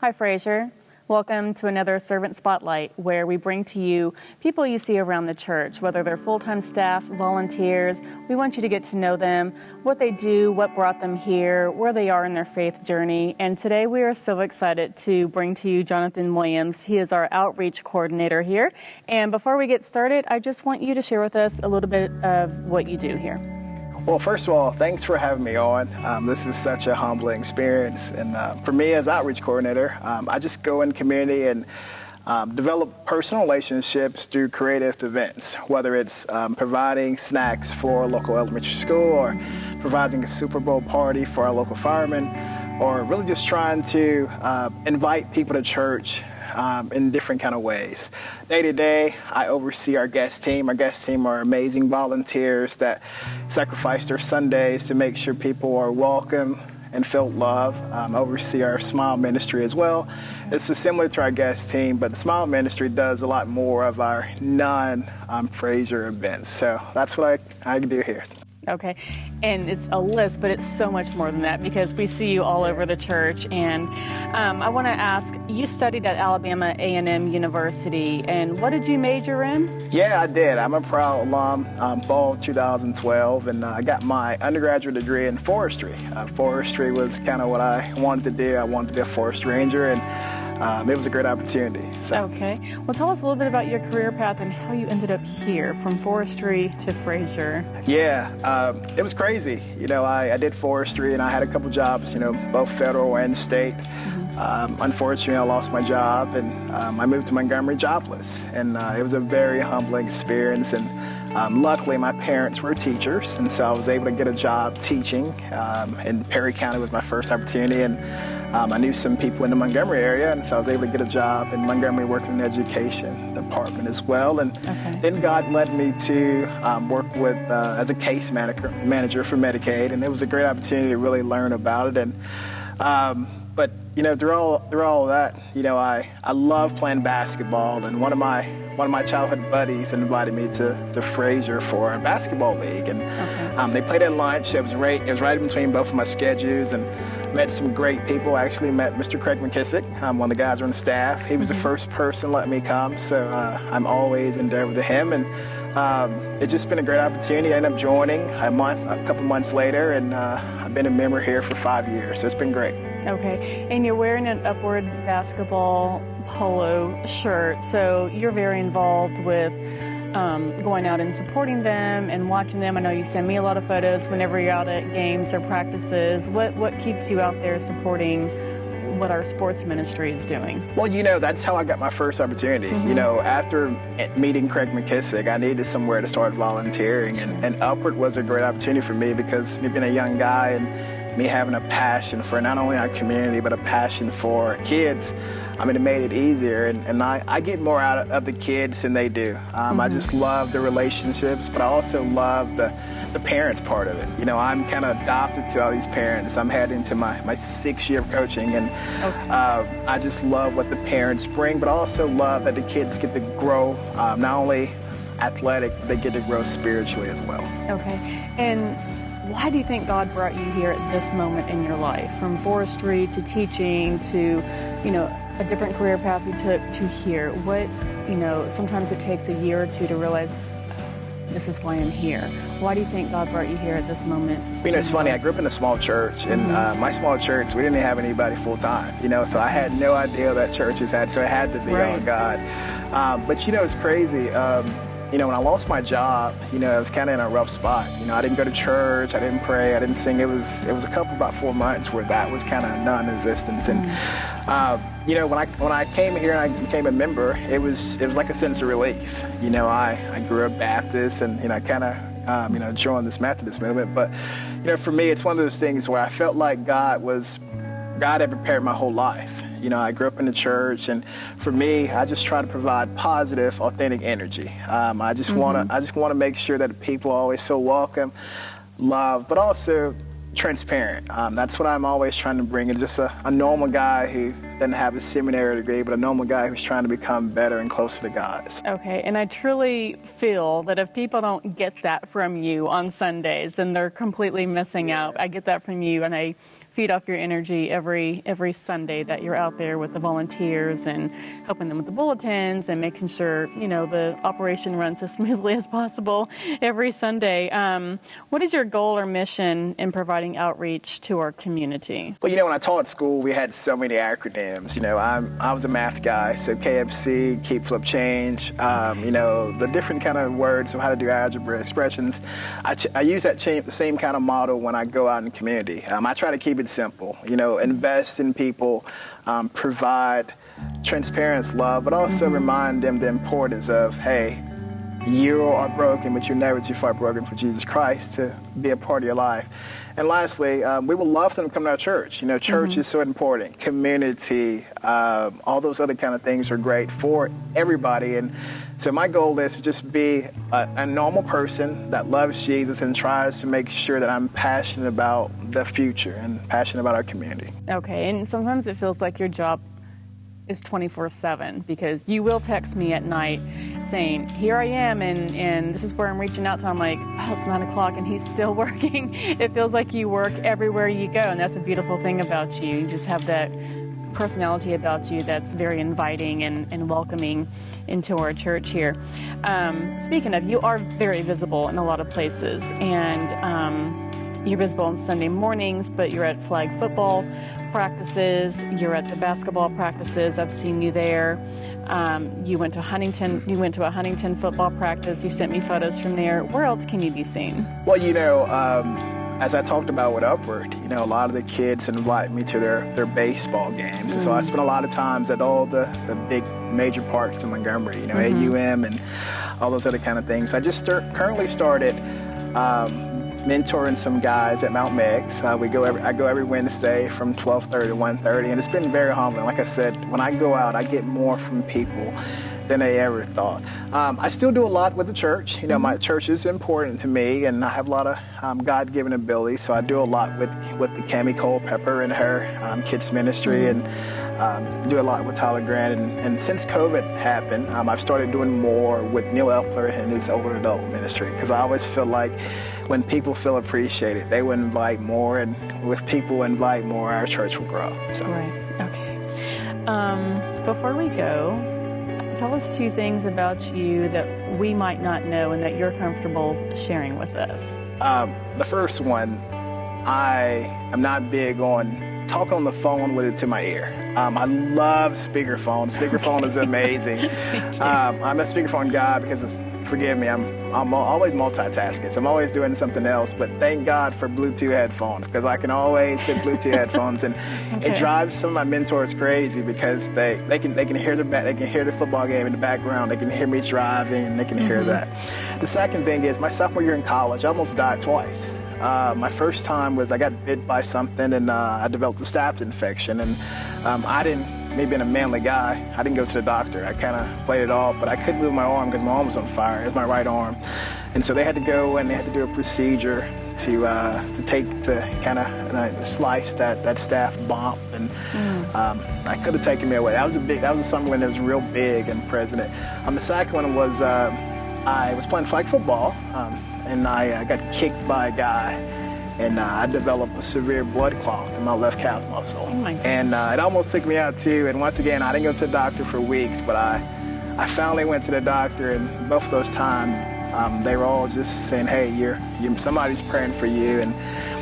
Hi, Fraser. Welcome to another Servant Spotlight, where we bring to you people you see around the church, whether they're full-time staff, volunteers. We want you to get to know them, what they do, what brought them here, where they are in their faith journey. And today we are so excited to bring to you Johnathan Williams. He is our Outreach Coordinator here. And before we get started, I just want you to share with us a little bit of what you do here. Well, first of all, thanks for having me on. This is such a humbling experience. And for me as Outreach Coordinator, I just go in the community and develop personal relationships through creative events, whether it's providing snacks for a local elementary school or providing a Super Bowl party for our local firemen, or really just trying to invite people to church in different kind of ways. Day to day, I oversee our guest team. Our guest team are amazing volunteers that sacrifice their Sundays to make sure people are welcome and feel love. Oversee our Smile Ministry as well. It's similar to our guest team, but the Smile Ministry does a lot more of our non-Fraser events. So that's what I do here. Okay, and it's a list, but it's so much more than that because we see you all over the church. And I want to ask, you studied at Alabama A&M University, and what did you major in? Yeah, I did. I'm a proud alum, fall of 2012, and I got my undergraduate degree in forestry. Forestry was kind of what I wanted to do. I wanted to be a forest ranger, and it was a great opportunity. So. Okay. Well, tell us a little bit about your career path and how you ended up here from forestry to Fraser. Yeah, it was crazy. You know, I did forestry and I had a couple jobs, both federal and state. Unfortunately, I lost my job and I moved to Montgomery jobless. And it was a very humbling experience. And luckily, my parents were teachers. And so I was able to get a job teaching. And Perry County was my first opportunity. And I knew some people in the Montgomery area, and so I was able to get a job in Montgomery working in the education department as well. And then God led me to work with as a case manager for Medicaid, and it was a great opportunity to really learn about it. And but through all of that, I love playing basketball, and one of my childhood buddies invited me to Fraser for a basketball league, and they played at lunch. It was right in between both of my schedules, and met some great people. I actually met Mr. Craig McKissick, one of the guys on the staff. He was the first person to let me come, so I'm always indebted to him, and it's just been a great opportunity. I ended up joining a couple months later, and I've been a member here for 5 years, so it's been great. Okay, and you're wearing an Upward basketball polo shirt, so you're very involved with going out and supporting them and watching them. I know you send me a lot of photos whenever you're out at games or practices. What keeps you out there supporting what our sports ministry is doing? Well, that's how I got my first opportunity. After meeting Craig McKissick, I needed somewhere to start volunteering, and Upward was a great opportunity for me because me being a young guy and me having a passion for not only our community, but a passion for kids. It made it easier, and I get more out of the kids than they do. I just love the relationships, but I also love the parents part of it. I'm kind of adopted to all these parents. I'm heading into my 6th year of coaching, and I just love what the parents bring, but I also love that the kids get to grow, not only athletic, but they get to grow spiritually as well. Okay, and why do you think God brought you here at this moment in your life, from forestry to teaching to, a different career path you took to here? What, sometimes it takes a year or two to realize, this is why I'm here. Why do you think God brought you here at this moment? It's funny. I grew up in a small church, and my small church, we didn't have anybody full time, so I had no idea that churches had, so it had to be on God. But, it's crazy. When I lost my job, I was kind of in a rough spot. I didn't go to church, I didn't pray, I didn't sing. It was about 4 months where that was kind of non-existence. And when I came here and I became a member, it was like a sense of relief. I grew up Baptist, and I kind of joined this Methodist movement. But for me, it's one of those things where I felt like God had prepared my whole life. I grew up in the church, and for me, I just try to provide positive, authentic energy. I just want to make sure that people always feel welcome, loved, but also transparent. That's what I'm always trying to bring. It's just a normal guy who doesn't have a seminary degree, but a normal guy who's trying to become better and closer to God. Okay, and I truly feel that if people don't get that from you on Sundays, then they're completely missing out. I get that from you, and I feed off your energy every Sunday that you're out there with the volunteers and helping them with the bulletins and making sure, the operation runs as smoothly as possible every Sunday. What is your goal or mission in providing outreach to our community? Well, when I taught at school, we had so many acronyms. I was a math guy, so KFC, keep, flip, change, the different kind of words of how to do algebra expressions. I use that same kind of model when I go out in the community. I try to keep it simple, invest in people, provide transparent love, but also remind them the importance of, hey, you are broken, but you're never too far broken for Jesus Christ to be a part of your life. And lastly, we would love them to come to our church. Church is so important. Community, all those other kind of things are great for everybody. And so my goal is to just be a normal person that loves Jesus and tries to make sure that I'm passionate about the future and passionate about our community. Okay, and sometimes it feels like your job is 24/7, because you will text me at night saying, here I am, and this is where I'm reaching out to. I'm like, oh, it's 9 o'clock and he's still working. It feels like you work everywhere you go, and that's a beautiful thing about you. You just have that personality about you that's very inviting and welcoming into our church here. Speaking of, you are very visible in a lot of places, and you're visible on Sunday mornings, but you're at flag football practices, you're at the basketball practices. I've seen you there. You went to a Huntington football practice. You sent me photos from there. Where else can you be seen? Well, as I talked about with Upward, a lot of the kids invite me to their baseball games. And so I spend a lot of times at all the big major parks in Montgomery, AUM and all those other kind of things. I just currently started mentoring some guys at Mount Meigs. I go every Wednesday from 12:30 to 1:30, and it's been very humbling. Like I said, when I go out, I get more from people than I ever thought. I still do a lot with the church. My church is important to me, and I have a lot of God-given abilities, so I do a lot with the Cami Cole-Pepper and her kids ministry, and do a lot with Tyler Grant. And since COVID happened, I've started doing more with Neil Epler and his older adult ministry, because I always feel like when people feel appreciated, they will invite more, and if people invite more, our church will grow. So. Right, okay. Before we go, tell us 2 things about you that we might not know and that you're comfortable sharing with us. The first one, I am not big on talk on the phone with it to my ear. I love speakerphone. Speakerphone is amazing. I'm a speakerphone guy because, forgive me, I'm always multitasking. So I'm always doing something else. But thank God for Bluetooth headphones, because I can always hit Bluetooth headphones, and it drives some of my mentors crazy, because they can hear the football game in the background. They can hear me driving, and they can hear that. The second thing is, my sophomore year in college, I almost died twice. My first time was I got bit by something, and I developed a staph infection, and me being a manly guy, I didn't go to the doctor. I kind of played it off, but I couldn't move my arm because my arm was on fire. It was my right arm, and so they had to go and they had to do a procedure to kind of slice that staph bump, and I could have taken me away. That was a summer when it was real big and president. The second one was I was playing flag football. And I got kicked by a guy, and I developed a severe blood clot in my left calf muscle. Oh my gosh. And it almost took me out too. And once again, I didn't go to the doctor for weeks, but I finally went to the doctor, and both of those times they were all just saying, hey, somebody's praying for you. And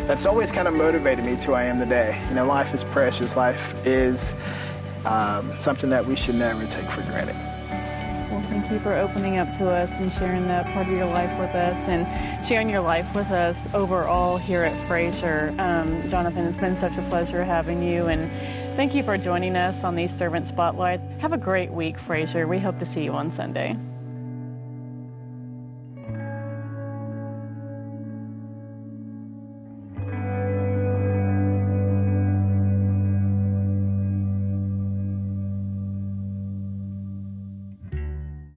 that's always kind of motivated me to who I am today. Life is precious. Life is something that we should never take for granted. Well, thank you for opening up to us and sharing that part of your life with us, and sharing your life with us overall here at Fraser. Johnathan, it's been such a pleasure having you, and thank you for joining us on these Servant Spotlights. Have a great week, Fraser. We hope to see you on Sunday.